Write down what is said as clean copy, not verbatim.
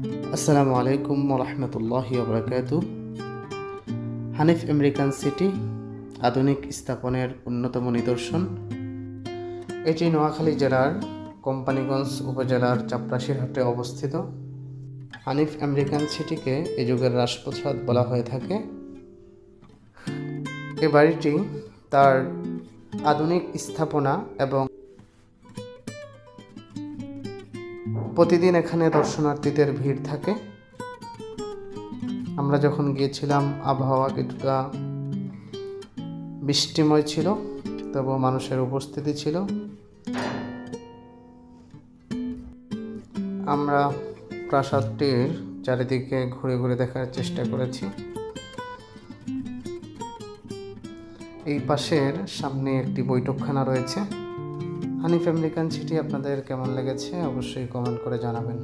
আসসালামু আলাইকুম ওয়া রাহমাতুল্লাহি ওয়া বারাকাতুহু। হানিফ আমেরিকান সিটি আধুনিক স্থাপনের অন্যতম নিদর্শন। এটি নোয়াখালী জেলার কোম্পানীগঞ্জ উপজেলার চাপরাশিরহাটে অবস্থিত। হানিফ আমেরিকান সিটিকে এ যুগের রাজপ্রাসাদ বলা হয়ে থাকে। এ বাড়িটি তার আধুনিক স্থাপনা এবং প্রতিদিন এখানে দর্শনার্থীদের ভিড় থাকে। আমরা যখন গিয়েছিলাম আবহাওয়া কিছুটা বৃষ্টিময় ছিল, তবুও মানুষের উপস্থিতি ছিল। আমরা প্রাসাদটির চারিদিকে ঘুরে ঘুরে দেখার চেষ্টা করেছি। এই পাশের সামনে একটি বৈঠকখানা রয়েছে। হানিফ আমেরিকান সিটি আপনাদের কেমন লেগেছে অবশ্যই কমেন্ট করে জানাবেন।